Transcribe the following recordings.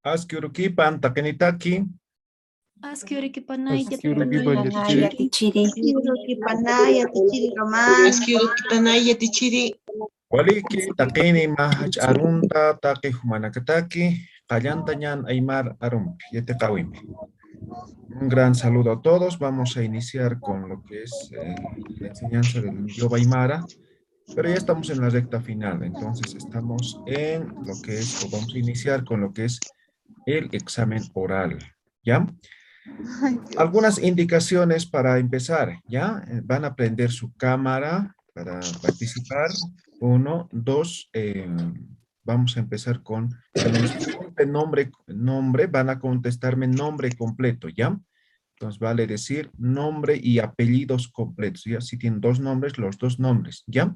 Askiurukipan takenitaki. Askiurikipanaya Askiurukipan Panaya yatichiri. tichiri. Panaya tichiri Román. Panaya tichiri. Waliki takeni mahach arunta taki humanakataki. Kallantañan aymar arum. Yete kawimi. Un gran saludo a todos. Vamos a iniciar con lo que es la enseñanza del idioma aymara. Pero ya estamos en la recta final, entonces estamos en lo que es, o vamos a iniciar con lo que es el examen oral, ¿ya? Algunas indicaciones para empezar, ¿ya? Van a prender su cámara para participar. Uno, dos, vamos a empezar con, cuando les pregunte nombre, van a contestarme nombre completo, ¿ya? Entonces vale decir nombre y apellidos completos, ¿ya? Si tienen dos nombres, los dos nombres, ¿ya?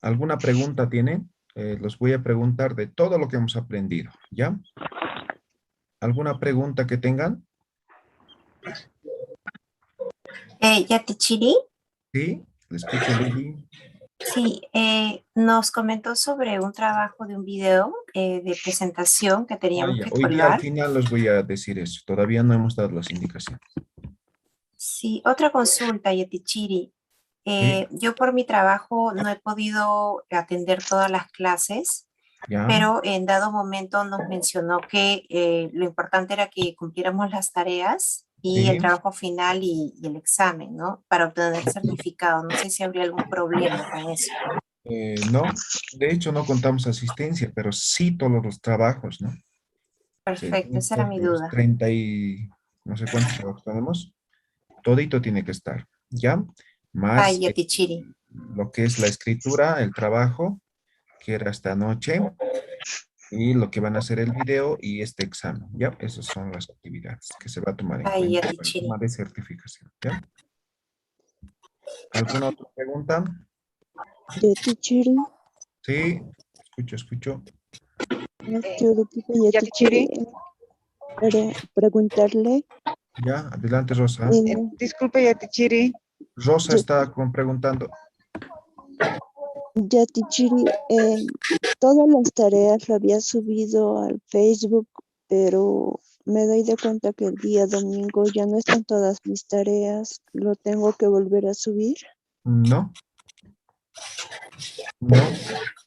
¿Alguna pregunta tienen? Los voy a preguntar de todo lo que hemos aprendido, ¿ya? ¿Alguna pregunta que tengan? Yatichiri. Sí, le escucho, Lili. Sí, nos comentó sobre un trabajo de un video de presentación que teníamos Ya. que Hoy día al colgar. final les voy a decir eso. Todavía no hemos dado las indicaciones. Sí, otra consulta, Yatichiri. Sí, Yo por mi trabajo no he podido atender todas las clases, ya. pero en dado momento nos mencionó que lo importante era que cumpliéramos las tareas y Sí. el trabajo final y el examen, ¿no? Para obtener el certificado. No sé si habría algún problema con eso. No, de hecho no contamos asistencia, pero sí todos los trabajos, ¿no? Sí, Perfecto, esa era mi los duda. 30 y no sé cuántos trabajos tenemos. Todito tiene que estar, ¿ya? Más Ay, Yatichiri. lo que es la escritura, el trabajo, que era esta noche, y lo que van a hacer el video y este examen, ¿ya? Esas son las actividades que se va a tomar en Ay, cuenta para el Yatichiri. tema de certificación, ¿ya? ¿Alguna otra pregunta? Yatichiri, Sí, escucho. Yatichiri. Para preguntarle, Ya, adelante, Rosa. Disculpe, Yatichiri. Rosa está preguntando. Yatichiri, todas las tareas lo había subido al Facebook, pero me doy de cuenta que el día domingo ya no están todas mis tareas. ¿Lo tengo que volver a subir? No,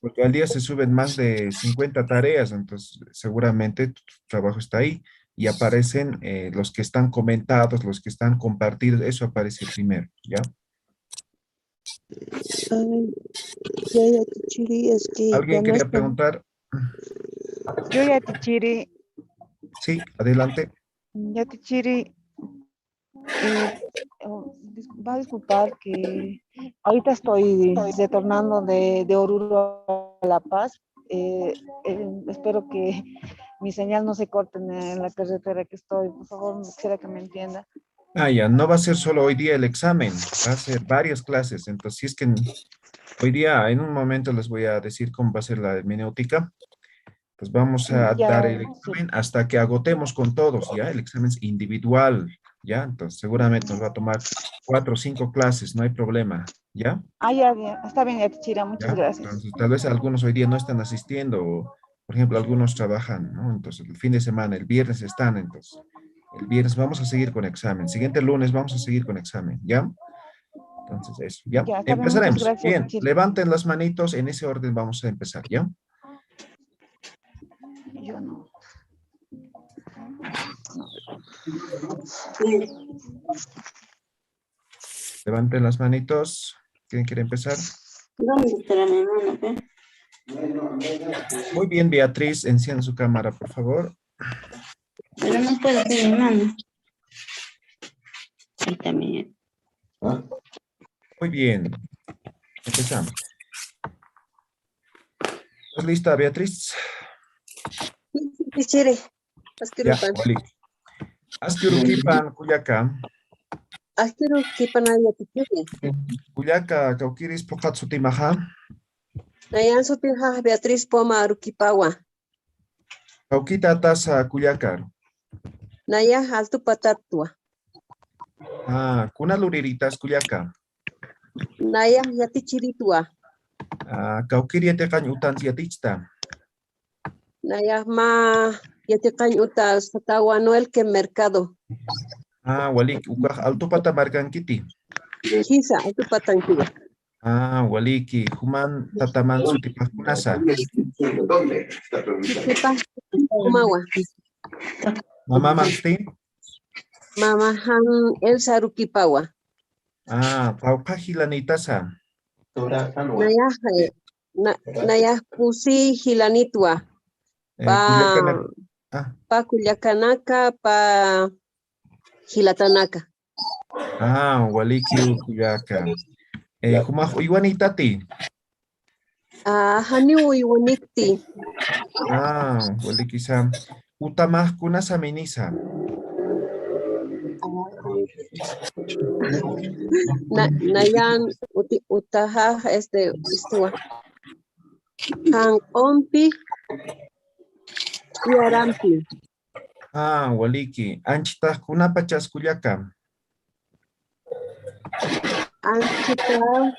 porque al día se suben más de 50 tareas, entonces seguramente tu trabajo está ahí y aparecen los que están comentados, los que están compartidos, eso aparece primero, ¿ya? Ay, ya, Yatichiri, es que ya ¿Alguien no quería están. preguntar? Yo, Yatichiri. Sí, adelante. Yatichiri. Va a disculpar que ahorita estoy retornando de Oruro a La Paz. Espero que mi señal no se corte en la carretera que estoy. Por favor, quisiera que me entienda. Ya, no va a ser solo hoy día el examen, va a ser varias clases, entonces si es que hoy día, en un momento les voy a decir cómo va a ser la hermenéutica, pues vamos a Ya, dar el sí. examen hasta que agotemos con todos, ¿ya? El examen es individual, ¿ya? Entonces seguramente nos va a tomar 4 o 5 clases, no hay problema, ¿ya? Ya, está bien, Yatichira, muchas ¿Ya? gracias. Entonces tal vez algunos hoy día no están asistiendo, o, por ejemplo, algunos trabajan, ¿no? Entonces el fin de semana, el viernes están, entonces el viernes vamos a seguir con examen, siguiente lunes vamos a seguir con examen, ¿ya? Entonces eso, ¿ya? Ya, está bien, muchas Empezaremos. gracias, Bien, Yatichira. levanten las manitos, en ese orden vamos a empezar, ¿ya? Yo no. Levanten las manitos. ¿Quién quiere empezar? ¿Dónde estará mi hermano? Muy bien, Beatriz, encienda su cámara, por favor. Pero no puedo ver mi hermano. Ahí también. Muy bien, empezamos. ¿Estás lista, Beatriz? Tichiri, Ya, askirupan. Oli. Askirukipan, Kuyaka. Askirukipanaya tichiri. Kuyaka, Kaukiris, Pokatsutimaha. Nayan sutinja Beatriz Poma Arukipawa. Kaukita Tasa Kuyaka. Naya altu patatua. Kuna luriritas Kuyaka. Naya yatichiritua. Kaukiria teqañ utanciatista. Naya ma yatiqañ uta Satawa Noel que mercado. Walik ukaj altupata markankiti. Kisa tu patankiwa. Waliki human tataman sutipajkunasa. Kipa kumawa. Mamá Martín. Mama han Elsa Rukipawa. Paukajilanitasa. Naya pusi hilanitwa. Pa Culiacanaka pa Hilatanaka. Waliki Kuyaka. Humaj uywanitati. Hani uywanikti. Waliki sam. Utamaj kunasa minisa. Nayan utaha istiwa. Han ompi yarampi. Waliki. Anchita kunapa chaskuyaka. Anchita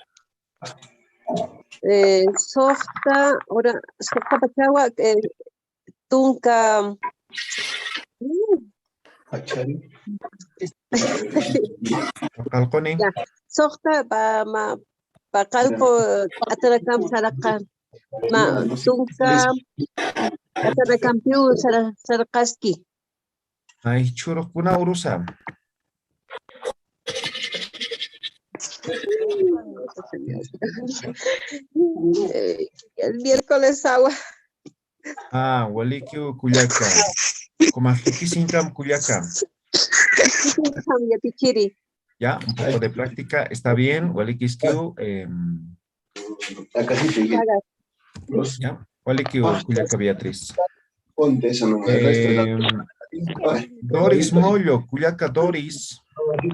sohta pachawa tunka Kalkoni. sohta pa kalpo atarakam sarakan tunka atarakampiu sarakaski. Churuk kuna urusa. El miércoles agua. Waliki Kuyaka. Como Jikisinkam Kuyaka. Ya, un poco de práctica. Está bien. Waliki Skiu. Ya. Waliki Kuyaka Beatriz. Ponte eso, no Doris Mollo, Kuyaka Doris.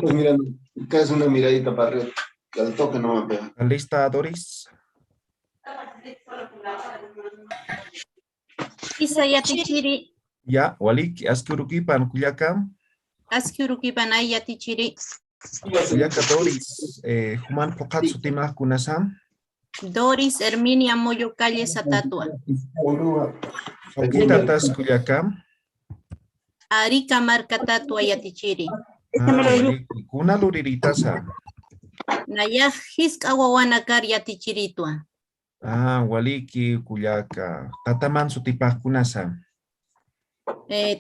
Mira, acá es una miradita para arriba. Que al toque no me pega. ¿Lista, Doris? Isayatichiri. Ya, Waliki, Askiurukipan, Kuyaka. Askiurukipan ayatichiri. Kuyaka Doris, Juman Pokatsu Timah Kunasam. Doris Herminia Moyo Calle Satatua. Okitatas Kuyaka. Arica Marca Tatua Yatichiri. Kuna Luriritasa. Nayaj Hiska Wawanakar Yatichiritua. Waliki Kuyaka. Tataman Sutipah Kunasa.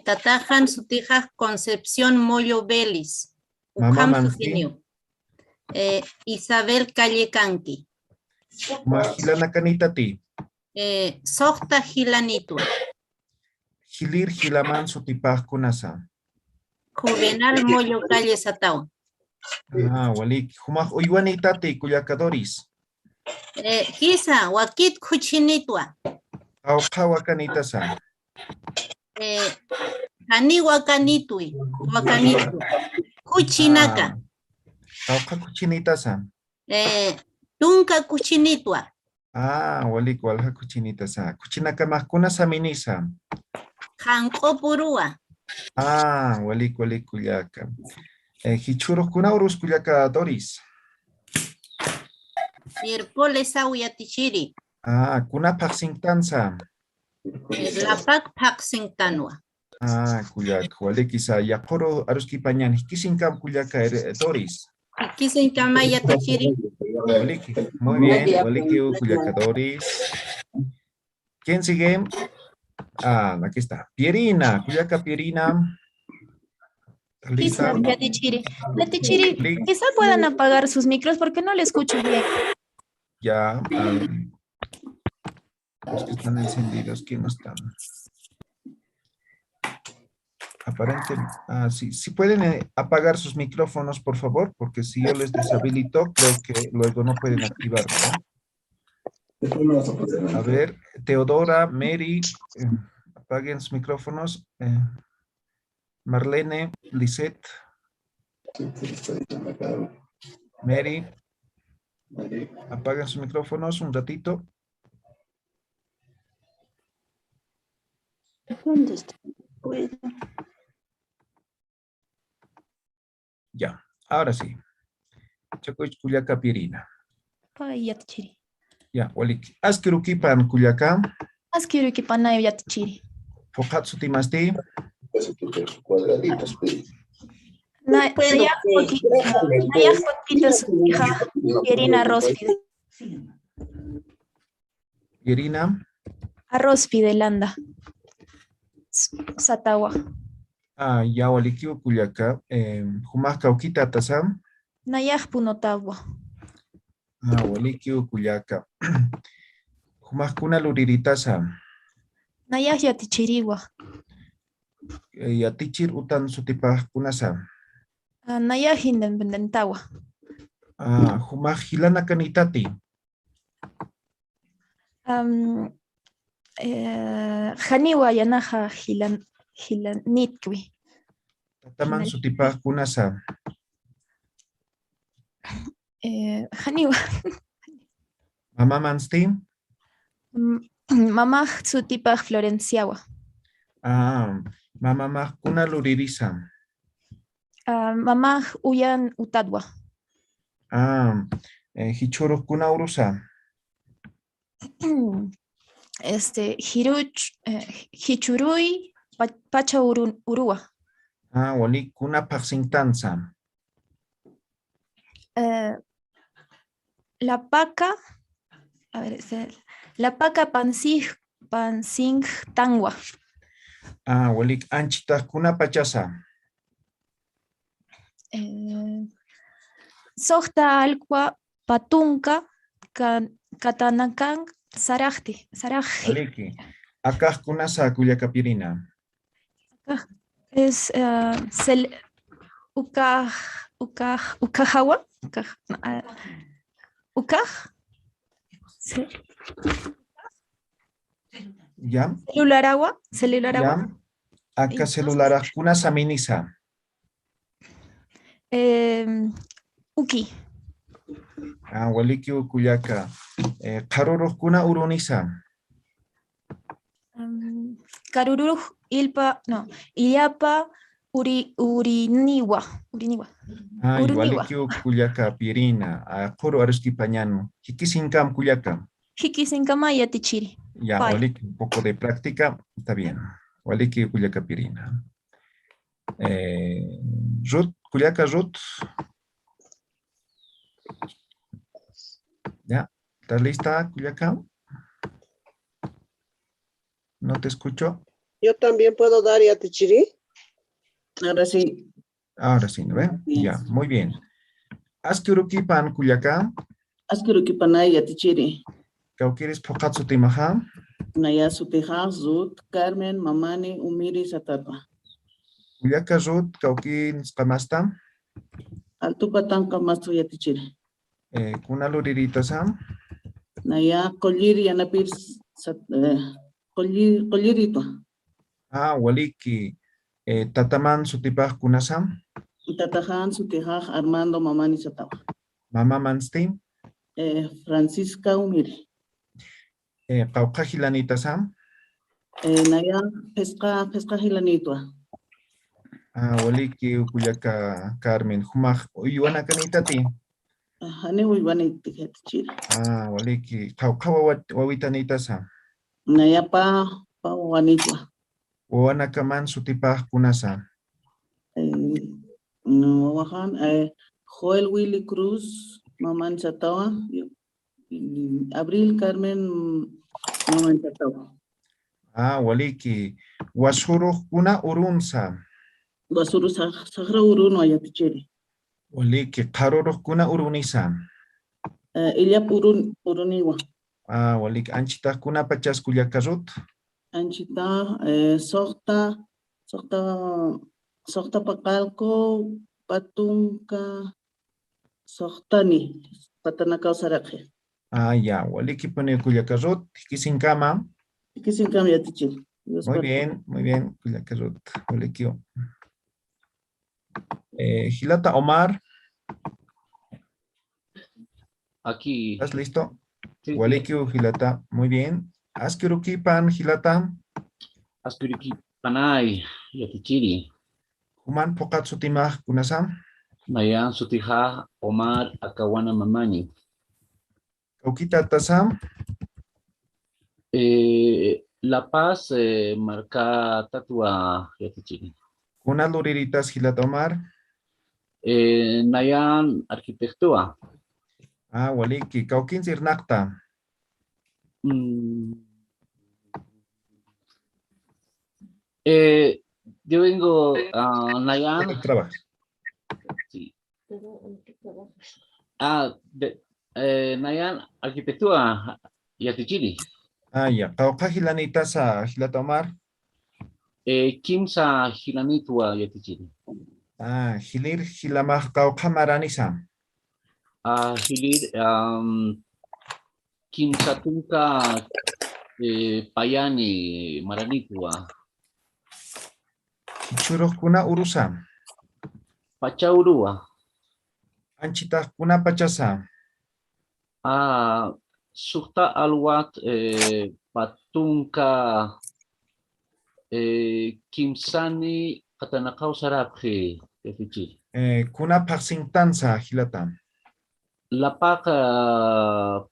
Tatajan Sutija Concepción Moyo Belis. Mamá Mansi. Isabel Calle Canqui. Magilana Kanitati. Sokta Gilanitua. Gilir Gilaman Sutipah Kunasa. Juvenal Moyo Calle Satao. Waliki. Humaj Uywanitati Kuyaka Doris. Kisa Wakit Kuchinitua. Aukawa Kanitasa. Kani Wakanitui. Wakanitu. Kuchinaka. Auka Kuchinitasa. Tunka Kuchinitua. Waliki Walha Kuchinitasa. Kuchinaka Mahkunasa Minisa. Hanko Purua. Waliki Kuyaka. Hichuruk Kunaurus Kuyaka Doris. Miércoles Auyatichiri. Kuna Paxingtansa. La Pac Paxingtanua. Kuyaka. Waliki sa Yaporo Aruski Pañan. Hikisinkam Kuyaka Doris. Hikisinkam Ayatichiri. Waliki. Muy bien. Waliki Kuyaka Doris. ¿Quién sigue? Aquí está. Pierina. Kuyaka Pierina. Quizá, quizá puedan apagar sus micros porque no le escucho bien. Ya. Los que están encendidos, ¿quién no están? Aparentemente. Sí pueden apagar sus micrófonos, por favor, porque si yo les deshabilito, creo que luego no pueden activarlo, ¿no? A ver, Teodora, Mary, apaguen sus micrófonos. Marlene, Lisette, Mary, apaguen sus micrófonos un ratito. ¿Dónde está? Ya, ahora sí. Chacoich Kuyaka Pierina. Ay, Yatichiri. Ya, Waliki. Askirukipan Culiacán. Askiruki panay yatichiri. Fokatsu timasti. Cuadraditos, pues. Nayaj poquito su hija Irina Rospide. Irina. Rospide Landa. Satawa. Ah, ya Waliki Culiacán. Humas Cauquita Tasam. Nayaj punotawa. Ah, Waliki Culiacán. Humas Kuna Luriritasa. Nayaj yatichiriwa. Yatichir utan sutipah kunasa. Nayaj independentawa. Ah, humas Hilana Kanitati. Janiwa yanaja hilanitwi. Tataman sutipah kunasa. Janiwa. Mama Mansti. Mamá sutipaj Florenciawa. Ah, mama Kuna Luririsa. Mamá uyan utadwa. Ah, Hichuru Kuna Urusa. Hichurui pacha urua. Ah, Wali Kuna Paxintanza. La paca, a ver, la paca pansing tangwa. Ah, Wali Anchita Kuna Pachasa. Sohta alqua patunka katanakan sarajti. Waliki. Akaj Kunasa Culiacapirina. Es ukahawa. Ukaj. Ya. Celularawa. Ya. Acá celular Kuna Saminisa. Uki. Ah, Waliki Culiaca. Karoro Kuna Urunisa. Karuru ilpa, no, Iyapa uriniwa. Ah, Waliki Culiaca Pirina. Koro Aruski Pañano. Hikisinkam Culiaca. Hikisinkama yatichiri. Ya, Waliki, un poco de práctica. Está bien. Waliki Culiaca Pirina. Ruth, Culiaca Ruth. Ya, ¿estás lista, Culiacán? No te escucho. Yo también puedo dar yatichiri. Ahora sí. Ahora sí, ¿no ven? Ya, muy bien. Askirukipan, Culiacán. Askiruki panay yatichiri. Cauquieres Pokatsu Timaha. Naya Suteja, Zut, Carmen, Mamani, Umiri, Satapa. Culiaca Ruth, Cauquín Skamasta. Altupatan Kamastu yatichiri. Kuna Luririta Sam. Naya Collir Yanapir Collirito. Ah, Waliki. Tataman Sutipah Kunasam. Tatajan Suteja Armando Mamani Satapa. Mama Manstin. Francisca Umiri. Caucajilanita Sam. Naya Pesca Hilanitwa. Ah, Waliki Culiaca Carmen. Humaj Uyuana Kanitati. Hane Uyuana Yatichiri. Ah, Waliki. Caucawa Wawitanita Sam. Naya pa Wanitwa. Uana Kaman Sutipah Kunasa. No, Wahan, Joel Willy Cruz, Maman Chatawa, Abril Carmen, Maman Chatawa. Ah, Waliki. Wasuru Kuna Urunsa. Basuru Sahara Uruno Ayatichiri. Waliki. Karoro Kuna Urunisa. Illa Uruniwa. Ah, Waliki. Anchita Kuna Pachas Culiacarut. Anchita, Sokta Pacalco, Patunca, Soktani, Patanacao Saraje. Ah, ya. Waliki pone Culiacarut. Kisinkama. Kisinkama Yatichiri. Muy bien, Culiacarut. Walikio. Gilata Omar. Aquí. ¿Estás listo? Sí, Walikio Gilata. Muy bien. Askirukipan Gilata. Askirukipanay Yatichiri. Human Pokatsutimah Kunasam. Nayan Sutija Omar Akawana Mamani. Kaukita tasam. La Paz, marca tatua Yatichiri. Kuna luriritas hilatomar. Nayan arquitectura. Ah, waliki. Kaukin sirnakta. Yo vengo a Nayan. Trabajas. Sí. Nayan arquitectura Yatichiri. Ah, ya. Kauka hilanitas hilatomar. Kimsa Hilanitua Yatichiri. Ah, hilir hilamah kauka maranisa. Hilir Kimsa Tunka Payani Maranitua. Hichuros kuna urusa. Pachaurua. Anchita kuna pachasa. Sukta alwat patunka kimsani katanakaw saraphi Yatichiri. Kuna paksintansa hilatam. Lapak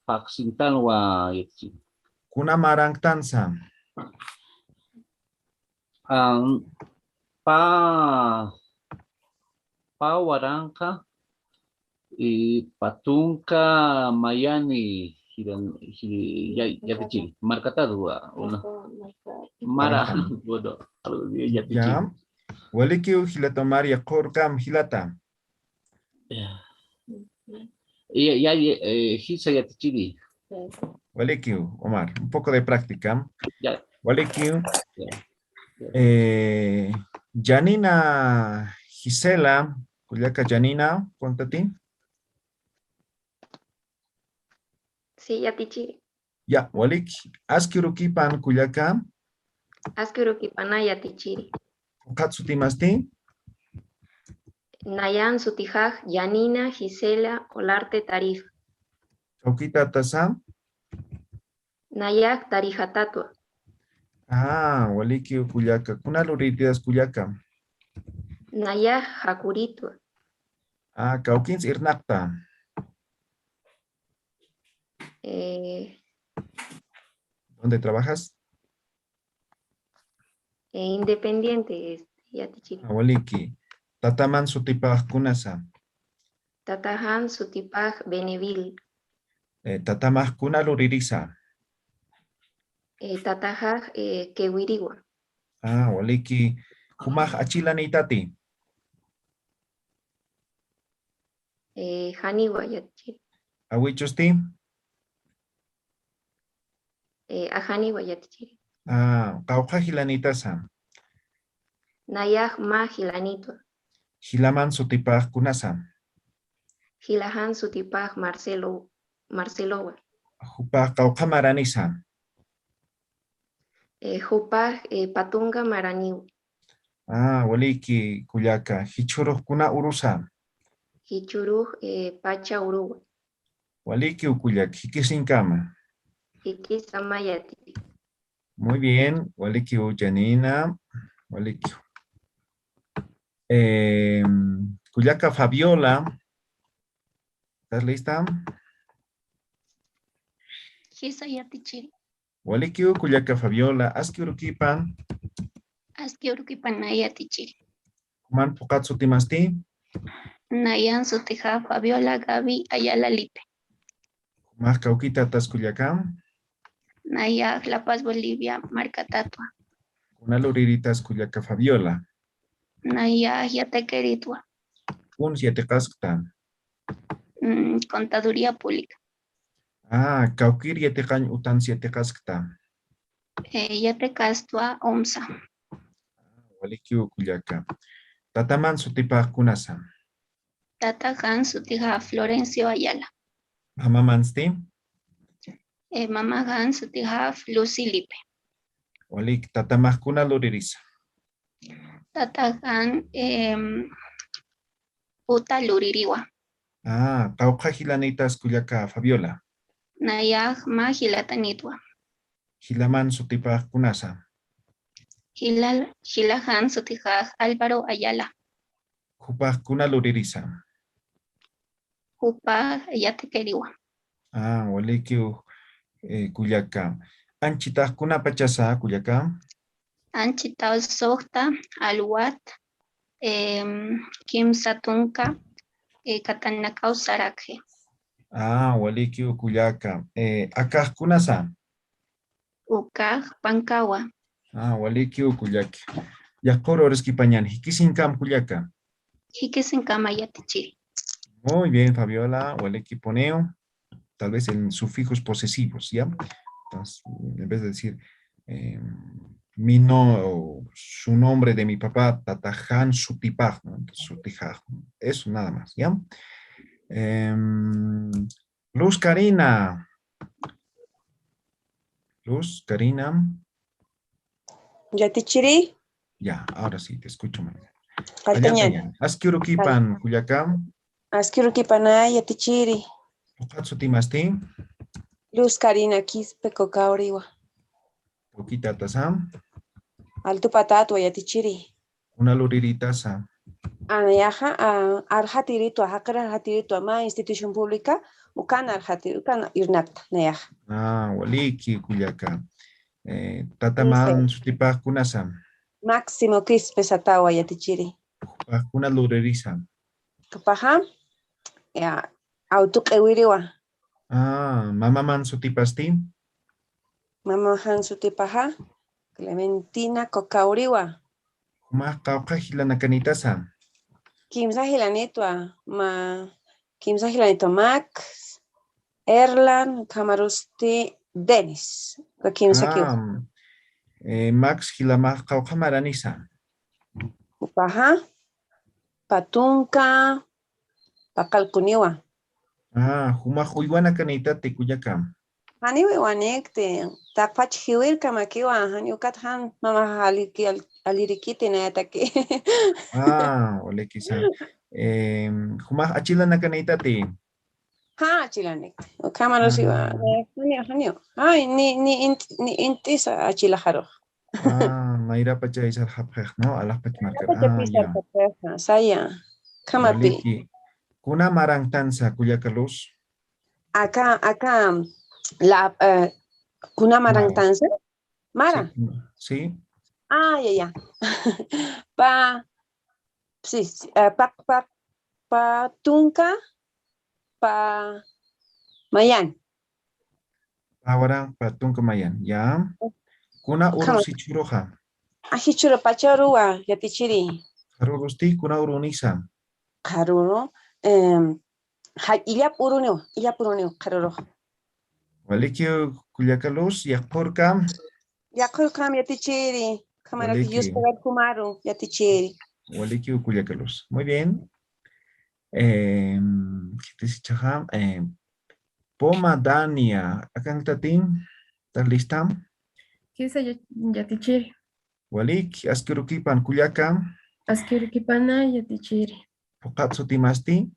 paksintanwa Yatichiri. Kuna marangtansa. Pa waranka patunka mayani Yatichiri. Markatadua una. Mara bodo Yatichiri. Ya. Walikiu hilatomar yakorkam hilata. Hisa Yatichiri. Walikiu, Omar, un poco de práctica. Ya. Walikiu. Janina Gisela, Culiaca Janina, cuéntate. Sí, Yatichiri. Ya, Walik, Askirukipan Culiaca. Askirukipana Yatichiri. Katsutimasti. Nayan Sutijaj, Yanina, Gisela, Olarte Tarif. Chaukita Tasa. Nayak Tarijatatua. Ah, Waliki Culiaca. Kuna luritidas Culiaca. Nayak Hakuritua. Ah, Kaukins Irnakta. ¿Dónde trabajas? Independiente, Yatichiri. Waliki. Tataman Sutipaj Kunasa. Tatahan Sutipaj Benevil. Tatamaj Kuna luririsa. Tatajaj Kewiriwa. Ah, Waliki. Humaj Achilanitati. Haniwa Yatichiri. Awichusti. Ahaniwa Yatichiri. Ah, Kauja Hilanitasa. Nayak Ma Hilanitua. Hilaman Sutipaj Kunasa. Hilahan Sutipaj Marcelowa. Jupaj Kauja Maranisa. Jupaj Patunga Maraniu. Ah, Waliki Culiaca. Hichuruj Kuna Urusa. Hichuruj Pacha Uruwa. Waliki Culiac. Hikisinkama. Hikisama Yatichiri. Muy bien. Waliki Janina. Waliki. Culiaca Fabiola. ¿Estás lista? Hisa Yatichiri. Waliki Culiaca Fabiola. Aski Urukipan. Aski Urukipana Yatichiri. Kuman Pokatsu Timasti. Nayan Sutija Fabiola Gaby Ayala Lipe. Más Cauquita Tasculiacán. Nayak La Paz Bolivia Marca Tatua. Una luriritas Culiaca Fabiola. Nayak Yatequeritua. Un siete casctan. Contaduría Pública. Ah, Cauquir Yetecañ Utan siete casctan. Yatecastua OMSA. Walikiu Culiaca. Tataman Sutipa Kunasa. Tatajan Sutija Florencio Ayala. Mamamansti. Mamajan Sutija Lucy Lipe. Walik Tatamas Kuna luririsa. Tatajan Uta Luririwa. Ah, Cauca Gilanitas Culiaca Fabiola. Nayak Ma Gilatanitwa. Gilaman Sutipa Kunasa. Gilajan Sutija Álvaro Ayala. Jupaj Kuna luririsa. Jupa Yatequeriwa. Walikiu Culiacán. Anchitajkuna pachasa Culiacán. Anchita Sohta, Aluat, Kim Satunka, Katanakau Sarake. Walikiu Culiacán. Akajkunasa. Ukaj, Pankawa. Walikiu Culiacán. Yakoro Resquipañan. Hikisinkam Culiacán. Hikisinkama Yatichiri. Muy bien, Fabiola. Walikiponeo. Tal vez en sufijos posesivos, ¿ya? Entonces, en vez de decir su nombre de mi papá, Tatajan Sutipaj, ¿no? Entonces, Sutijaj. Eso nada más, ¿ya? Luz Karina. Luz Karina. Yatichiri. Ya, ahora sí, te escucho, María. Kaltañan. Askirukipan, Culiacán. Askirukipanay, Yatichiri. Okatsutimasti. Luz Karina Quispe Cocauriwa. Poquita tasam. Alto Patato, Yatichiri. Una luriritaza. Anayaja, Arjatirito, Ajakara Arjatirito, Ama, institución pública, Ucana Arjatirito, Ucana Irnacta, Nayaja. Waliki, Culiacán. Tataman, Sutipaj, Kunasam. Máximo Quispe Satawa, Yatichiri. Una lureriza. Kapaja, Autuk Ewiriwa. Mama man Sutipasti. Mama Han Sutipaja, Clementina Cocauriwa. Kuma Kauka Hilanakanitasa. Kimsa Hilanitwa, Kimsa Hilanito Max, Erlan, Kamarusti, Denis. Kimsa Kiwa. Max Hilamaj Kauka Maranisa. Upaja, Patunka, Pacalcuniwa. Huma Huywana Kanita Tikuyakam. Haniwi wanekte, Tapach Hiwil Kamakiwa, Haniukat Han, Mama Alirikiti Netaki. Olekisa. Huma Achila Nakanitati. Chilanek. Kamarosiwa. Hanio. Ay, ni intisa Achilajaro. Mayra Pachaisar Hapej, ¿no? A las Pachmarker. Ya. Saya. Kamapi. Kuna Marang Tanza, Cuyakaluz. Acá, la Kuna Marang Tanza. Mara. Sí. Ya. Sí, pa Tunca, pa Mayan. Ahora, pa Tunca Mayan, ya. Kuna Urusichuroja. Ahichuro Pacharua, Yatichiri. Harurusti, Kuna Urunisa. Haruro. Ilap Urunio, Haruro. Walikio Cuyakaluz, Yakurkam. Yakurkam, Yatichiri. Camaraki Yuspagat Kumaru, Yatichiri. Walikio Cuyakaluz. Muy bien. Poma Dania. Acá tatín. ¿Estás lista? Kisa Yatichiri. Walik, Askirukipan Culiacán. Askirukipana Yatichiri. Pokatsu Timasti.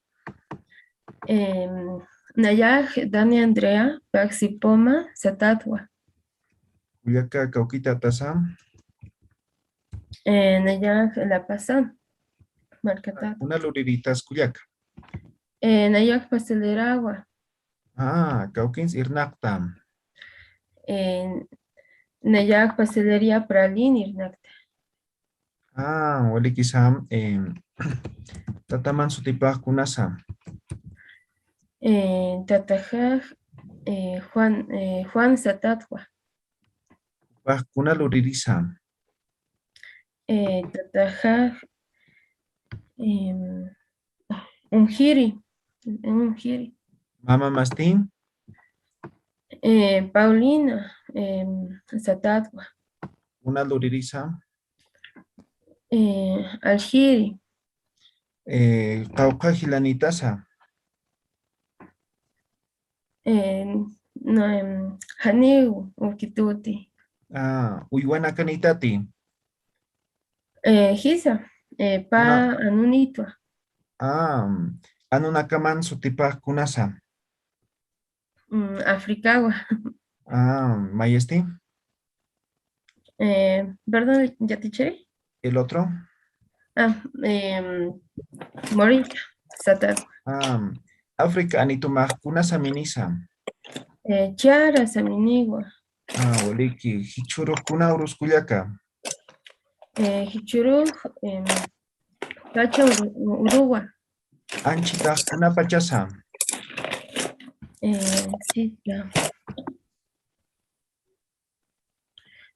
Nayaj Dani Andrea, Paxipoma, Satatwa. Culiaca Cauquita Tasam. Nayaj La Pasan, Marcatat. Una luriritas Culiaca. Nayaj Pastelerawa. Cauquins Irnactam. Nayaj Pastelería Pralin Irnacta. Walikisam. Tataman Sutipaj Kunasam. Tatajaj Juan Satatwa. Kuna luririsam. Tatajaj Unjiri. Mama Mastin. Paulina Satatwa. Una luririsam. Aljiri. Cauca Gilanitasa. Haniu Ukituti. Uywana Kanitati. Hisa. Pa Anunitwa. Anunakaman Sutipaj Kunasa. Africawa. Mayesti. Perdón, Yatichiri. ¿El otro? Morita. Satatwa. África Anitumaj Kunasa Minisa. Chara Saminiwa. Waliki, hichuru kunaurus kuyaka. Hichuru Pacha Uruwa. Anchita kunapachasa. Sita.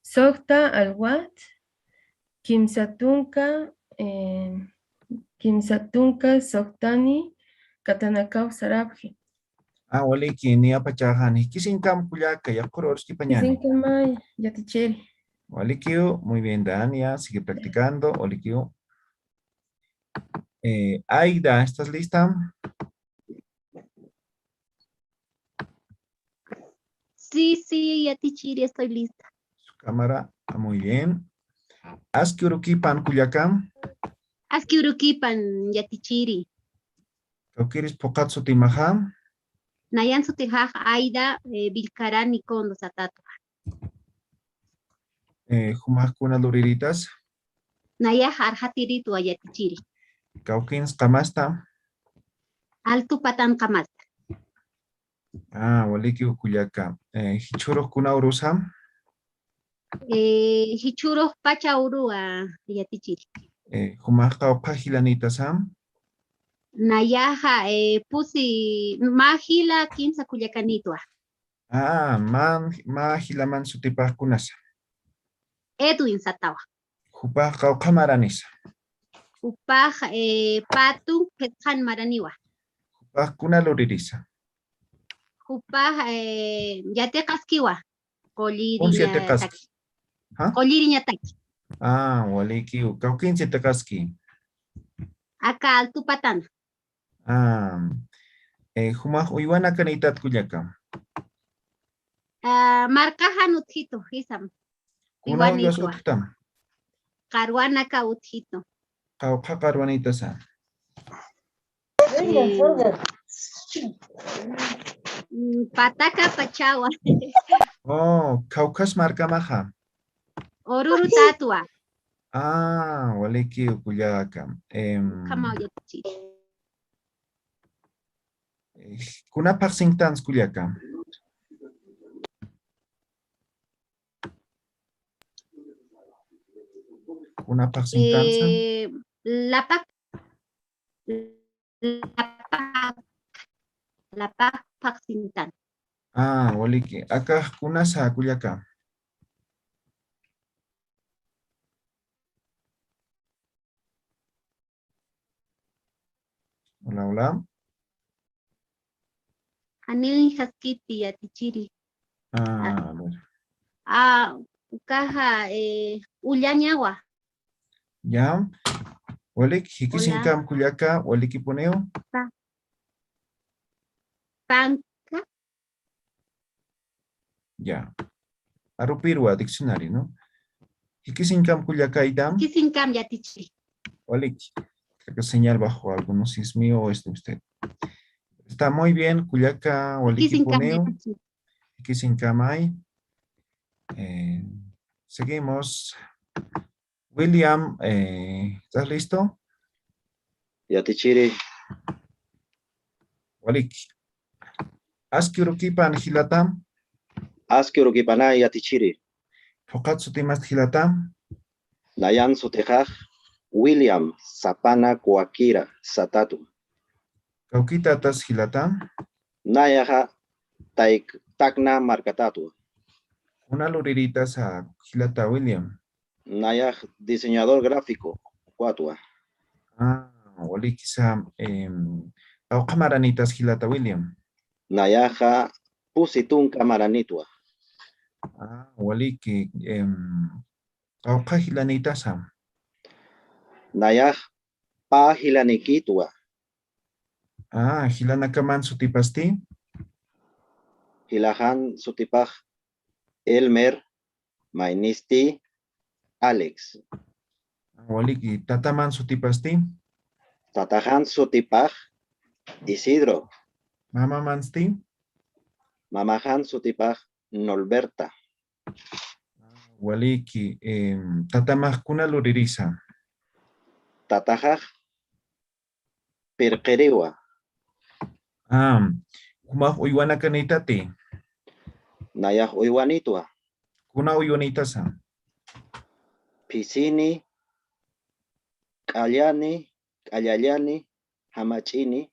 Sokta Alwat. Kimsatunka Soktani Katanakaw Sarabji. Waliki, ni apachahani. Kisinkam kuyaka, yakurors kipañani. Kisinkama Yatichiri. Walikio, muy bien, Dania, sigue practicando. Walikio. Aida, ¿estás lista? Sí, Yatichiri, estoy lista. Su cámara, muy bien. Aski urukipan kuyakam. Aski urukipan Yatichiri. Kaukiris pokatsu timaham. Nayan sutijaj Aida Vilcarani Kondo Satatu. Humakuna luriritas. Nayaj Arhatiritu Yatichiri. Kaukins kamasta. Altu patan kamasta. Waliki ukuyaka. Hichuro kuna urusam. Hichuro pacha urua Yatichiri. Humaka opahilanitasam. Nayaja pusi mahila kimsa kuyakanitwa. Mahilaman sutipah kunasa. Edwin Satawa. Hupaka kamaranisa. Upaj patu petjan maraniwa. Hupaka kuna luririsa. Upaj yate kaskiwa. Unsiete kaski. Koliriña taki. Waliki kaukinsi takaski. Acá altu patana. Humah uywana kanitat kuyaka. Marcajan utjito, isam. Kuna uyas uttam. Caruana ka utjito. Kauka karuanita sa. Pataka pachawa. Kaukas marca maha. Oruru tatua. Waliki ukuyaka. Kama Yatichiri. Kuna paksingtans kuyaka. Kuna paksingtans. Lapak paksintan. Waliki. Acá kuna sa kuyaka. Hola. Anil haskiti Yatichiri. A ver. Caja Ullañagua. Ya. Walik hikisinkam kuyaka. Waliki poneo. Panca. Ya. Arupirua diccionario, ¿no? Hikisinkam kuyaka idam. Hikisinkam Yatichiri. Waliki. Creo que señal bajo algunos si es mío o es de usted. Está muy bien. Kuyaka, Waliki poneo. Hikisinkam. Seguimos. William, ¿estás listo? Yatichiri. Waliki. Aski urukipan hilatam. Aski urukipana Yatichiri. Pokatsu timas hilatam. Nayan sutejaj William Sapana Kuakira Satatu. Kaukita tas hilatam. Nayaja Takna Markatatu. Una luririta sa hilata William. Nayaj diseñador gráfico Kuatua. Waliki sa kamaranitas hilata William. Nayaja pusitun kamaranitua. Waliki kaukahilanita sa. Nayaj pahilanikitua. Hilanakaman sutipasti. Hilahan sutipaj Elmer Mainisti Alex. Waliki tataman sutipasti. Tatahan sutipaj Isidro. Mama mansti. Mamahan sutipaj Norberta. Waliki tatamaj kuna luririsa. Tatajaj Perqueriwa. Humaq uywana kanitati. Nayaj uywanitwa. Kuna uywanitasa. Pisini, kallani, kallallani, hamachini,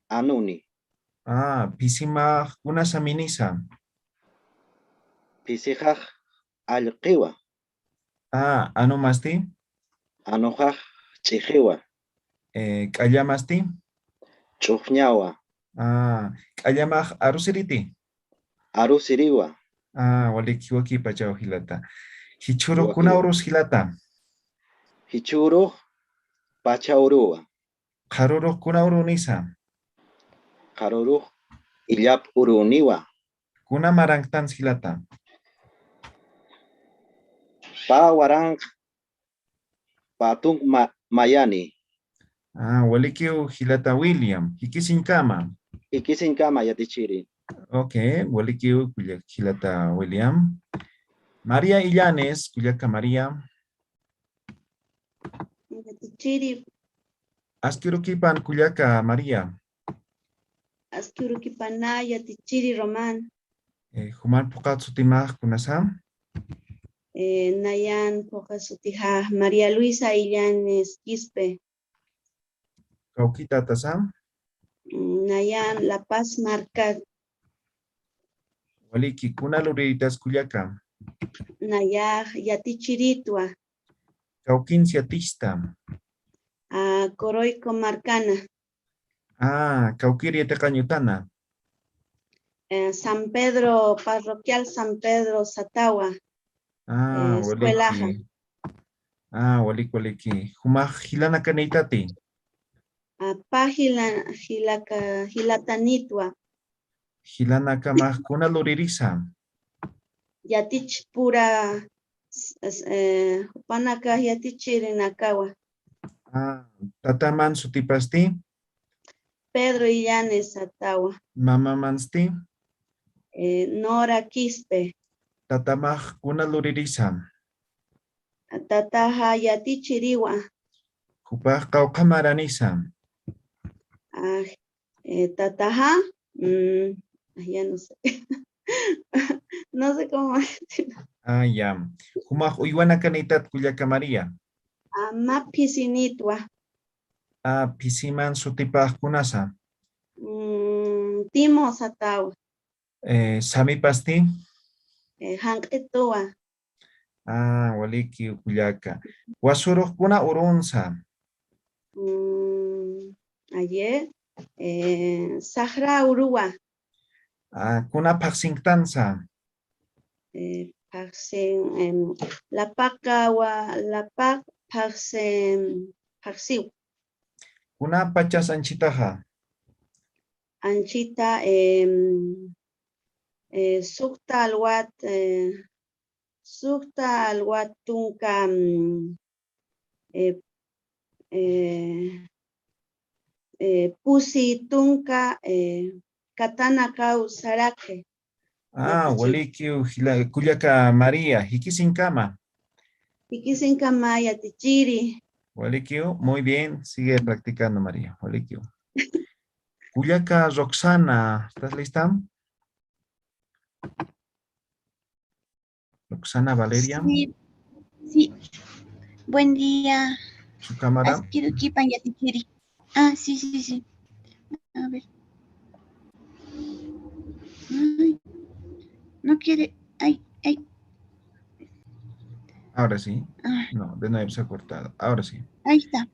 anuni. Pisima kuna saminisa. Pisijaj alqiwa. Anu masti. Anujaj chijiwa. Kallamasti. Chufñawa. Kallamaj arusiriti. Arusiriwa. Walikiwaki pachaw hilata. Hichuru kuna urus hilata. Hichuru pachauruwa. Karuru kuna urunisa. Karuru illap uruniwa. Kuna marangtan hilata. Pa warang patung mayani. Walikiu hilata William. Hikisin kama. Hikisin kama yatichiri. Okay, walikiu kuya hilata William. María Illanes, kuyaka María. Yatichiri. Askirukipan kuyaka María. Askirukipana yatichiri Román. Human Pokatsutimaj kunasam. Nayan Pokasutija María Luisa Illanes Quispe. Kaukita tasam. Nayan La Paz Marcat. Waliki kuna luritas kuyaka. Nayaj Yatichiritua. Kaukin siatista. Coroico Marcana. Kaukiri Tecanyutana. San Pedro, Parroquial San Pedro Satagua. Escuelaja. Waliki. Huma hilana kanitati. Página Hilatanitua. Hilana kamaj kuna luririsa. Yatich pura panaka yatichirinakawa. Tataman sutipasti. Pedro Illanes Satagua. Mama mansti. Nora Quispe. Tatamaj kuna luririsa. Tataja yatichiriwa. Kupaj kauqamaranisa. Tataja. Ya no sé. No sé cómo decirlo. Ya. Humaj uywana kanitat kuyaka María. Mapisinitwa. Pisiman sutipaj kunasa. Timo Satagua. Sami pasti. Hanqetua. Waliki kuyaka. Wasuruj kuna urunsa. Ayer. Sahra Urua. Kuna paksingtansa. Paksin la pak paksin paksiu. Kuna pachas anchitaja. Anchita sukta alwat tunka pusi tunka katana kau sarake. Waliki kuyaka María. Hikisin kama. Hikisin kama yatichiri. Walikio, muy bien, sigue practicando María. Walikio. Kuyaka Roxana, ¿estás lista? Roxana Valeria. Sí. Buen día. Su cámara. Askirukipan yatichiri. Sí. A ver. Ay, no quiere. Ay. Ahora sí. No, de nuevo se ha cortado. Ahora sí. Ahí está.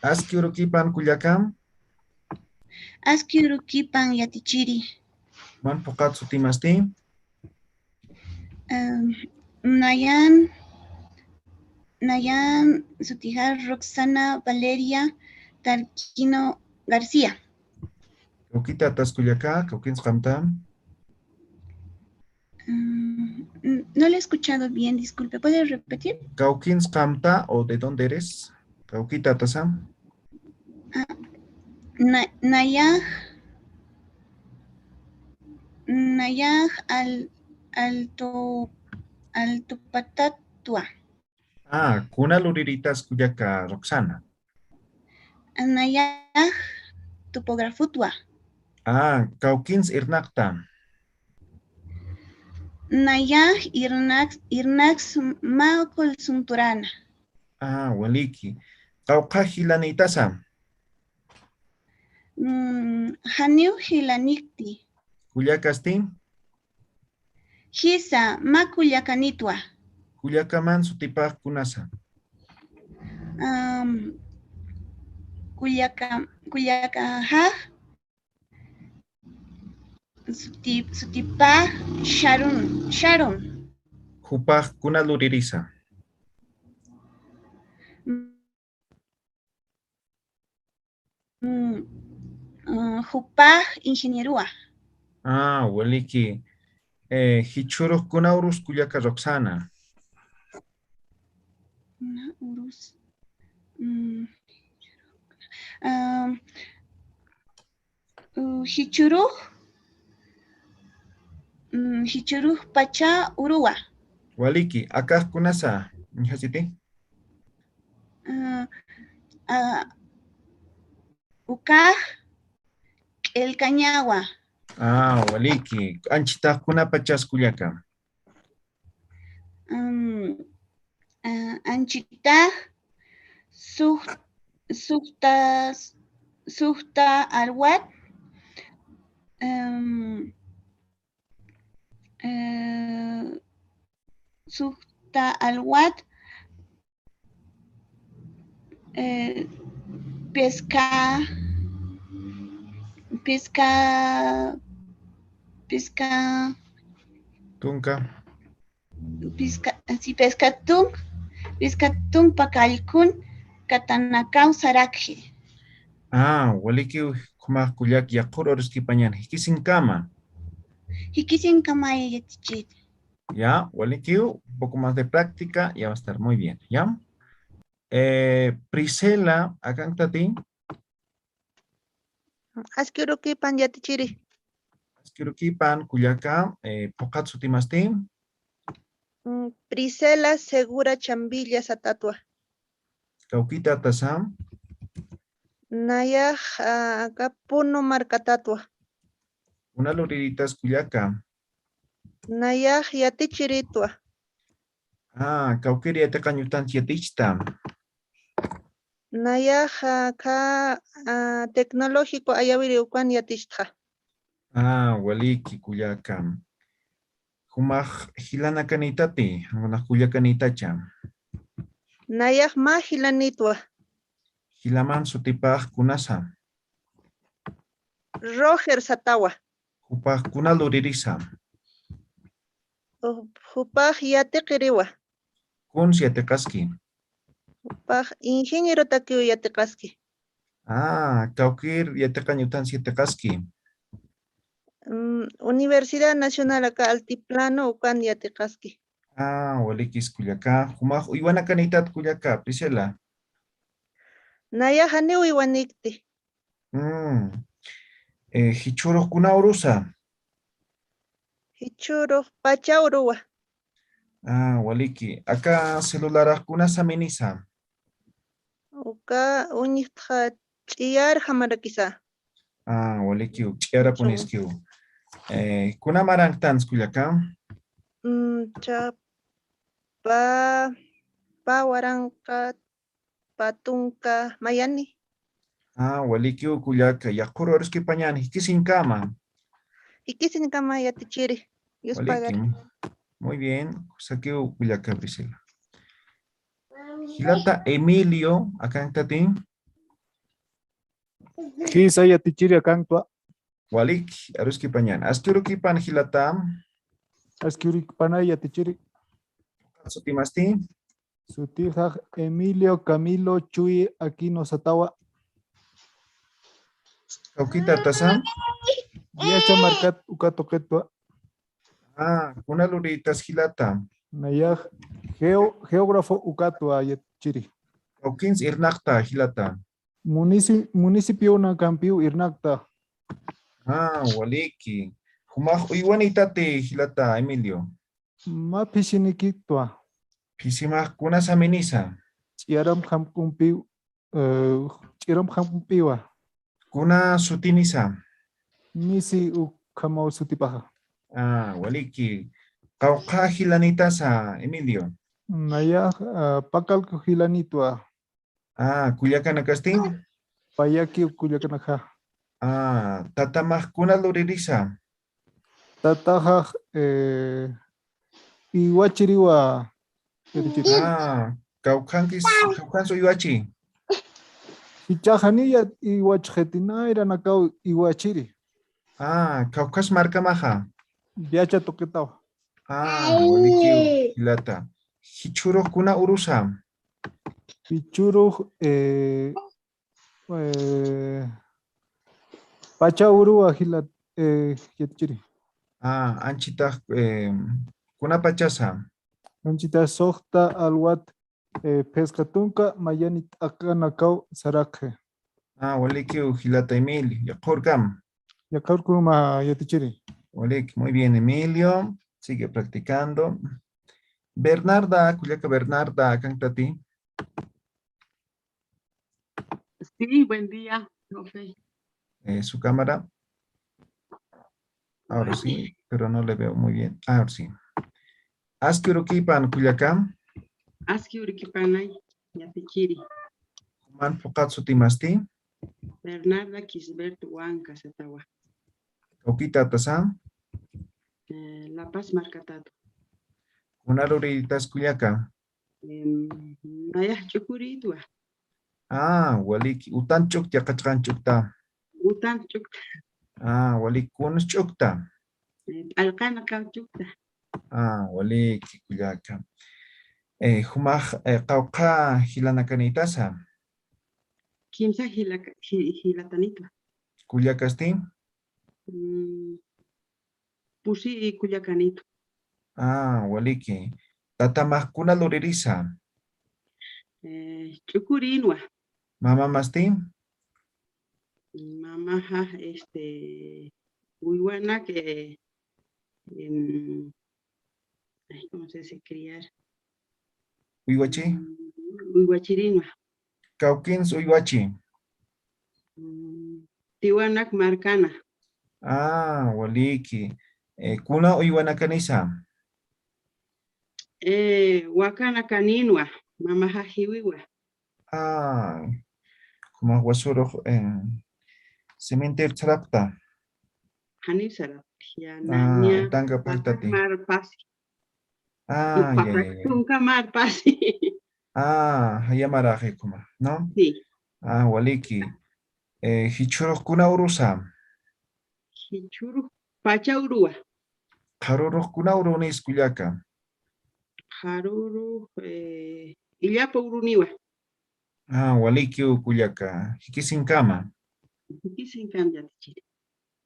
Askirukipan kuyakam. Askirukipan yatichiri. Man pokatsu timasti. Nayan Sutijar Roxana Valeria Tarquino García. Kaukita atas kuyaka, kaukin skamta. No le he escuchado bien, disculpe. ¿Puede repetir? Kaukin skamta o de dónde eres? Kaukita atasam. Nayaj Alto Patatua. Kuna luriritas kuyaka Roxana. Nayaj Topografutua. Kaukins irnaqta. Nayaj irnax malkul sunturana. Waliki. Kauqa hilanitasa. Haniu hilanikti. Kuyakastin. Hisa makullakanitwa. Kuyakaman sutipaq kunasa. Kuyakahaj sutipaq Sharon. Hupaq kunaluririsa. Hupaq ingenierua. Waliki. Hichuruq kunaurus kuyaka Roxana. Urus. Hichuruq pacha urua. Waliki. Akaq kunasa. Mihasiti. Ukaq Elcañagua. Waliki. Anchitaq kunapachas kuyaka. Anchitaq sukta alwat. Sukta alwat. Pesca. Tunka. Pescatung pakalkun katanakaw sarakje. Waliki kumaq kuyak yaqur oruskipañan. Hikisin kama. Hikisin kama yatichit. Ya, Waliki, un poco más de práctica, ya va a estar muy bien, ¿ya? Priscila, acá está ti. Asquirukipan yatichiri. Asquirukipan, kuyaka, pokatsu timasti. Priscila Segura Chambilla Satatua. Kaukita tasam. Nayaj Kapuno Marcatatua. Una loriritas kuyaka. Nayaj Yatichiritua. Kaukiri yatakañutan yatichta. Nayaj ka tecnológico ayawiri ukan yatishta. Waliki kuyaka. Humaj hilana kanitati, una kuyakanitacha. Nayaj ma hilanitwa. Hilaman sutipaj kunasa. Roger Satawa. Hupaj kunaluririsa. Hupaj yatikiriwa. Kun siatekaski. Hupaj ingeniero takiu yatikaski. Kaukir yatekañutan siatekaski. Universidad Nacional acá Altiplano ukan yatikaski. Walikis kuyaka. Humaj uywana kanitat kuyaka, Priscila. Naya haneu iwanikti. Hichuruq kunaurusa. Hichuruq pachauruwa. Waliki. Acá celular kunasa minisa. Uka uñitja ch'iyar hamarakisa. Waliki ch'iyara puniskiu. Kunamarang tans kuyaka. Waranqa patunka mayani. Waliki kuyaka yaquru oruskipañani hikisin kama. Hikisin kama yatichiri. Dios pagar. Muy bien. Saqueo kuyaka Priscila. Hilata Emilio, acá está ti. Kisa yatichiri akantua. Walik, aruskipañan. Askirukipan hilata. Askiurikipana yatichiri. Sutimasti. Sutija Emilio Camilo Chuy Aquino Satawa. Kaukita tasa. Yacha marcat ukatoketua. Una luritas hilata. Nayaj geógrafo ukatua yatichiri. Kaukins irnakta hilata. Municipio na campiu irnakta. Waliki. Humaj uywanitati hilata Emilio. Ma pisinikitua. Pisimaj kuna saminisa. Chiaram hamkumpiu. Chiaram hamkumpiwa. Kuna sutinisa. Nisi ukamaw sutipaja. Ah, waliki. Kauka hilanitasa, Emilio. Naya pakal hilanitwa. Ah, Culiacán Castín. Payaki Culiacanaja. Ah, tatamajkuna luririsa. Tataja iwachiriwa. Ah, kaukanso iwachi. Ichajaniya iwachjetina era nakau iwachiri. Ah, kaukas marcamaja. Viacha toquetao. Ah, waliki hilata. Hichuro kuna urusa. Hichuro pacha urua hilat yatchiri. Ah, anchita kuna pachasa. Anchita sohta alwat pescatunca mayanit akanakau sarakhe. Ah, waliki hilata Emilio. Yakurkam. Yakurkuma yatichiri. Waliki, muy bien, Emilio. Sigue practicando. Bernarda, Culiaca Bernarda, cántati. Sí, buen día, profe. Su cámara. Ahora sí, pero no le veo muy bien. Ahora sí. Aski urukipan, Culiacán. Aski urikipanay, yatichiri. Man Fokatsu Timasti. Bernarda Kisbert Huanca, Satawa. Okita Tasam. La Paz Marcatato. Unaruritas Culiacán. Naya Chucuridua. Ah, waliki. Utan chukta, kachkan chukta. Utan chukta. Ah, waliki kunus chukta. Alcana chukta. Ah, waliki Culiacán. Humaj kauka hilanakanitasa. Kimsa hilatanitwa. Culiacastín. Pusi Culiacanito. Ah, waliki. Tatamajkuna luririsa. Chucurinua. Mamá mastín. Mamá, Uyuana que ¿cómo se dice criar? Uyuachi. Uyuachirinua. Caukins Uyuachi. Tiwanak Marcana. Ah, waliki. Kuna Uyuanakanisa. Wakana Caninua. Mamá Jajiwiwa. Ah, como Guasuro cementerio Tzarapta. Hanisara. Ah, Tanga Pactati. Marpasi. Ah, ya. Nunca Marpasi. Ah, Hayamaraje kuma, ¿no? Sí. Ah, waliki. Hichuro kuna urusa. Hichuru. Pacha Urua. Haruru kuna urunis Culiaca. Haruru. Illapa Uruniwa. Ah, waliki Culiaca. Hikisinkama. Hikisinkama ya Chile.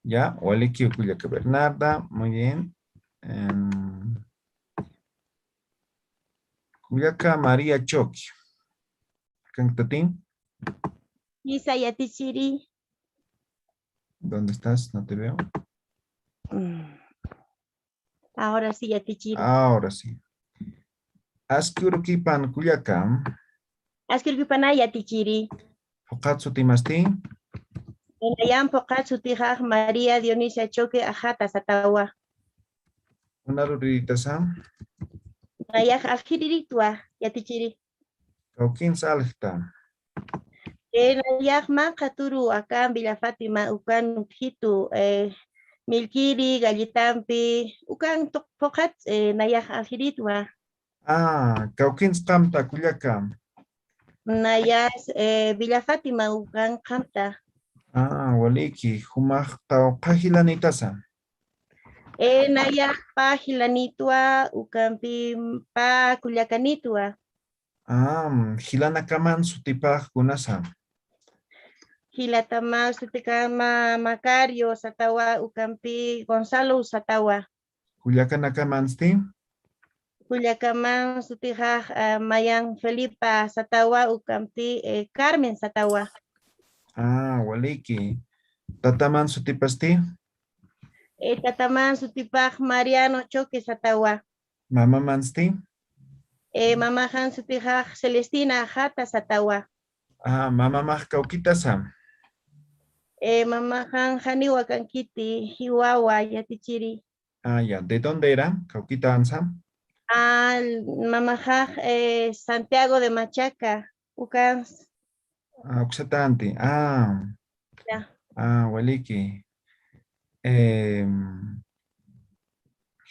Ya, waliki Culiaca Bernarda. Muy bien. Culiaca María Choqui. ¿Cantatín? Isa yatichiri. ¿Dónde estás? No te veo. Ahora sí yatichiri. Ahora sí. Askiurukipan Culiacán. Askirkipana yatichiri. Hokatsu Timastín. Enayam Pokatsu Tijaj María Dionisia Choque Ajata Satawa. Una ruriditasan. Nayaj Aljiritua yatichiri. Cauquín Salta. Nayaj Mancaturu acá en Villa Fátima, Ucan Hitu, Milkiri, Gallitampi, Ucan Pocat, Nayaj Aljiritua. Ah, Cauquín Stamta Culiacán. Nayas Villa Fátima, Ucan Camta. Ah, waliki. Humaj Caucajilanitasa. Nayaj Pa Hilanitua, Ucampi Pa Culiacanitua. Ah, Hilanacaman Sutipaj Gunasa. Hilatama Suticama Macario Satawa, Ucampi Gonzalo Satawa. Culiacanacamansti. Culiacaman Sutijaj Mayan Felipa Satawa, Ucampi Carmen Satawa. Ah, waliki. Tataman Sutipasti. Tataman Sutipaj Mariano Choque Satawa. Mama Mansti. Mama Han Sutijaj Celestina Jata Satawa. Ah, Mama Maj Cauquitasa. Mamajan Janiwa Kankiti, Hiwawa, Yatichiri. Ah, ya. ¿De dónde era? Cauquita Ansa. Mamajaj Santiago de Machaca, Ucan. Ah, Uxatante. Ah, Ya. Waliki.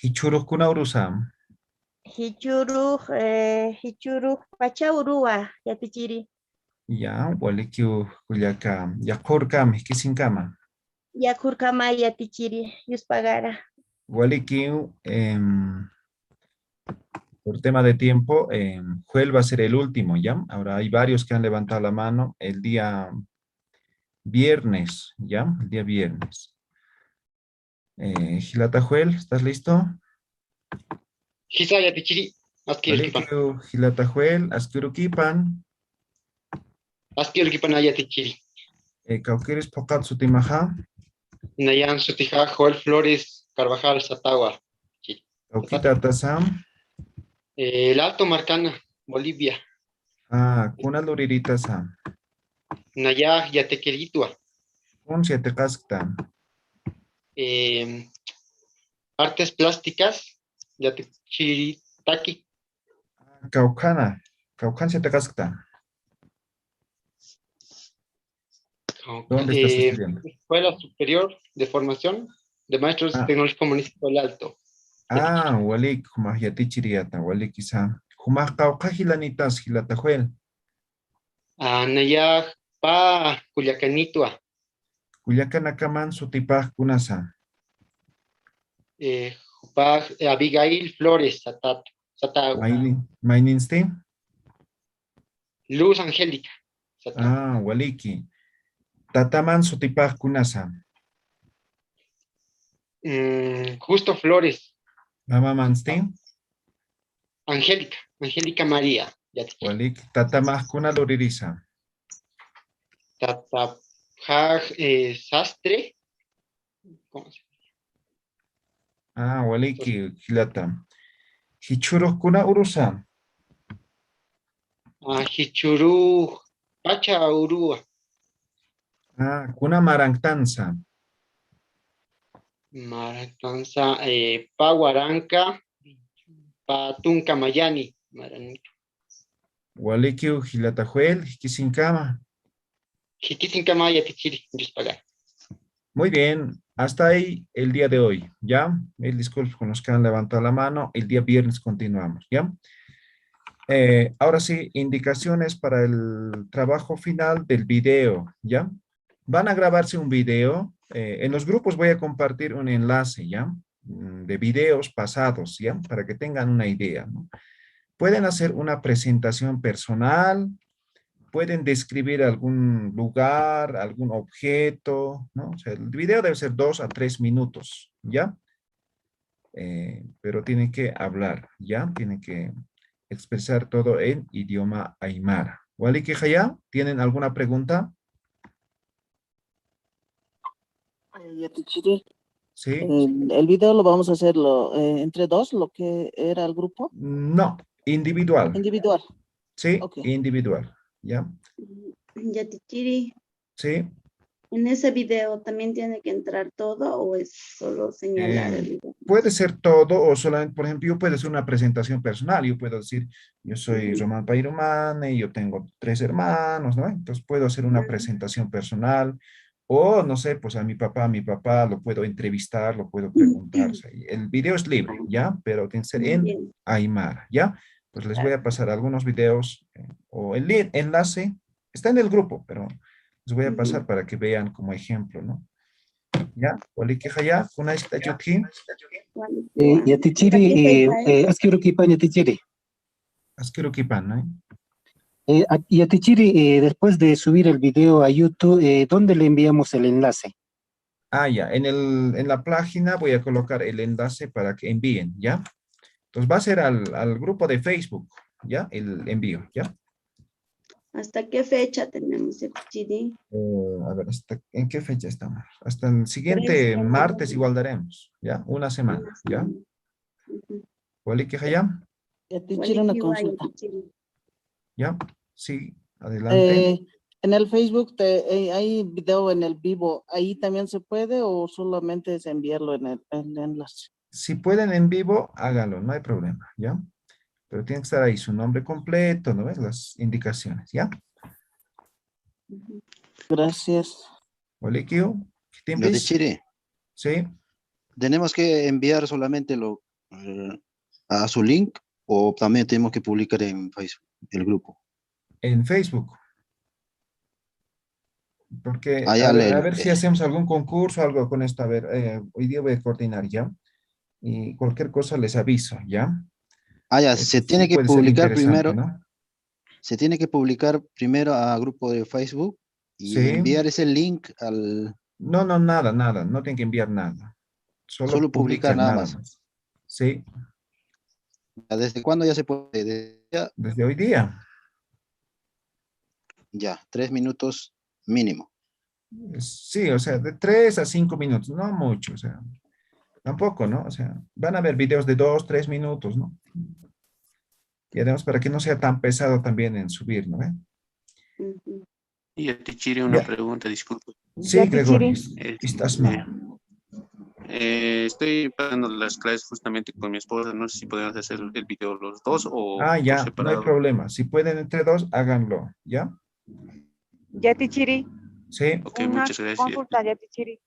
Hichuruk kuna urusam. Hichuruk Pachaurua, Yatichiri. Ya, Waliki Kuyaka. Yakurkam, Hikisinkama. Yakurkama, Yatichiri, Yuspagara. Waliki, por tema de tiempo, Joel va a ser el último, ¿ya? Ahora hay varios que han levantado la mano el día viernes, ¿ya? El día viernes. Gilata Joel, ¿estás listo? Hisaya Tichiri, Askirukipan. Gilata Joel, Askirukipan. Askirukipan Aya Tichiri. Cauqueres Pocat Sutimaja. Nayan Sutija, Joel Flores, Carvajal, Satagua. Cauquita Tazam. El Alto Marcana, Bolivia. Ah, Kuna Luririta Sam. Nayaj Yatequeritua. Un siete castan. Artes plásticas, Yatechiritaki. Caucana. Caucan siete castan. ¿Dónde estás estudiando? Escuela Superior de Formación de Maestros Tecnológicos Municipio del Alto. Ah, Walik, Humah Yatichiriata, Walik Isa. Humah Caucajilanitas, Gilatajuel. Nayaj Pa Culiacanitua. Culiacanakaman Sutipaj Kunasa. Abigail Flores, Satagua. Maininsti. Luz Angélica. Ah, Waliki. Tataman Sutipaj Kunasa. Justo Flores. Mama Mansti. Angélica María. Walik. Tatamaj Kuna Loririsa. Tatapaj Sastre. ¿Cómo se llama? Ah, Waliki, Gilata. Hichurus Kuna Urusa. Hichuru Pacha Urua. Ah, Kuna Marangtanza. Maratanza, Paguaranca, Patunca Mayani. Waliki Gilatajuel, Hikisinkama. Hikisinkama Yatichiri, Yuspagar. Muy bien, hasta ahí el día de hoy, ¿ya? El disculpo con los que han levantado la mano. El día viernes continuamos, ¿ya? Ahora sí, indicaciones para el trabajo final del video, ¿ya? Van a grabarse un video. En los grupos voy a compartir un enlace, ¿ya? De videos pasados, ¿ya? Para que tengan una idea, ¿no? Pueden hacer una presentación personal, pueden describir algún lugar, algún objeto, ¿no? O sea, el video debe ser 2 a 3 minutos, ¿ya? Pero tienen que hablar, ¿ya? Tienen que expresar todo en idioma aymara. Waliki Jaya, ¿tienen alguna pregunta? Sí. El video lo vamos a hacerlo entre dos, lo que era el grupo. No, individual. Individual. Sí, Okay. individual. ¿Ya? Yatichiri. Sí. ¿En ese video también tiene que entrar todo o es solo señalar el video? Puede ser todo o solamente, por ejemplo, yo puedo hacer una presentación personal. Yo puedo decir, yo soy Román Pairumane, yo tengo 3 hermanos, ¿no? Entonces puedo hacer una presentación personal. O, no sé, pues a mi papá lo puedo entrevistar, lo puedo preguntar. El video es libre, ¿ya? Pero tiene que ser en aymara, ¿ya? Pues les voy a pasar algunos videos o el enlace. Está en el grupo, pero les voy a pasar para que vean como ejemplo, ¿no? ¿Ya? Waliki Jaya, kuna esta yuti. Yatichiri, Askirukipan Yatichiri. Askirukipan, ¿no? Yatichiri, después de subir el video a YouTube, ¿dónde le enviamos el enlace? Ah, ya, en la página voy a colocar el enlace para que envíen, ¿ya? Entonces va a ser al grupo de Facebook, ¿ya? El envío, ¿ya? ¿Hasta qué fecha tenemos el CD? A ver, ¿en qué fecha estamos? Hasta el siguiente martes igual daremos, ¿ya? Una semana, ¿ya? ¿Waliki Jaya? Yatichiri, una consulta. ¿Ya? Sí, adelante. En el Facebook hay video en el vivo, ¿ahí también se puede o solamente es enviarlo en el enlace? Si pueden en vivo, háganlo, no hay problema, ¿ya? Pero tiene que estar ahí su nombre completo, ¿no ves? Las indicaciones, ¿ya? Gracias. Olikio, ¿qué tiempo? Yatichiri, Sí. ¿tenemos que enviar solamente a su link o también tenemos que publicar en Facebook, el grupo? En Facebook. Porque Ya a ver si hacemos algún concurso, algo con esto. A ver, hoy día voy a coordinar, ¿ya? Y cualquier cosa les aviso, ¿ya? Ya, se tiene sí que puede ser publicar interesante, primero. ¿no? Se tiene que publicar primero a grupo de Facebook y Sí. enviar ese link al... No, nada, no tienen que enviar nada. Solo publicar publican nada nada más. más. Sí, ¿Desde cuándo ya se puede? desde hoy día. Ya, 3 minutos mínimo. Sí, o sea, de 3 a 5 minutos, no mucho, o sea, tampoco, ¿no? O sea, van a ver videos de 2, 3 minutos, ¿no? Y además para que no sea tan pesado también en subir, ¿no? Y Yatichiri, una Ya. pregunta, disculpe. Sí, Gregorio, estás mal. Estoy pagando las clases justamente con mi esposa, no sé si podemos hacer el video los dos o Ah, por ya, no hay separado. problema. Si pueden entre dos, háganlo, ¿ya? Yatichiri, Sí. Ok, una muchas gracias. consulta, Yatichiri.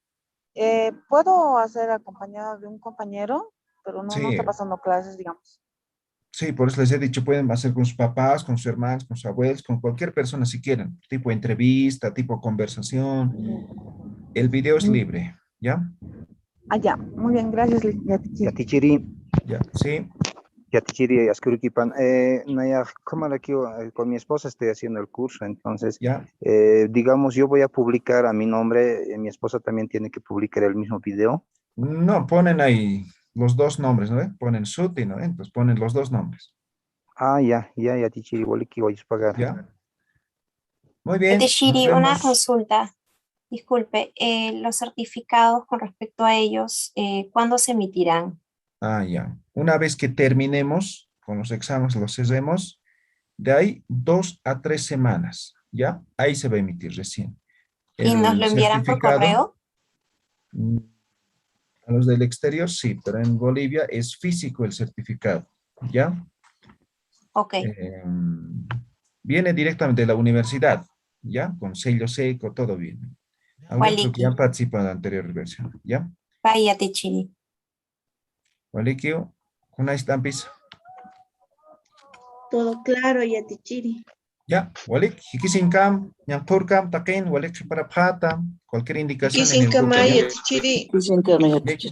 ¿Puedo hacer acompañada de un compañero? Pero no Sí. está pasando clases, digamos. Sí, por eso les he dicho, pueden hacer con sus papás, con sus hermanos, con sus abuelos, con cualquier persona si quieren, tipo entrevista, tipo conversación. El video es libre, ¿ya? Ya, muy bien, gracias, Yatichiri. Yatichiri, Ya, sí. Yatichiri, Ascuruquipan. Naya, como aquí con mi esposa estoy haciendo el curso, entonces, digamos, yo voy a publicar a mi nombre, mi esposa también tiene que publicar el mismo video. No, ponen ahí los dos nombres, ¿no? Ponen Suti, ¿no? Entonces ponen los dos nombres. Ya, Yatichiri, igual que voy a pagar. Ya. Muy bien. Yatichiri, nos una vemos. consulta. Disculpe, los certificados con respecto a ellos, ¿cuándo se emitirán? Ya. Una vez que terminemos con los exámenes, los cerremos, de ahí 2 a 3 semanas, ¿ya? Ahí se va a emitir recién. ¿Y nos lo enviarán por correo? A los del exterior sí, pero en Bolivia es físico el certificado, ¿ya? Ok. Viene directamente de la universidad, ¿ya? Con sello seco, todo bien. Algunos que ya participan en la anterior versión, ¿ya? Vaya, Yatichiri. Walikio, una estampis. Todo claro, Yatichiri. Ya, Walik, Hikisinkam, Nyampurkam, Taken, Walik para Pata, cualquier indicación en el grupo. Yatichiri. Yatichiri.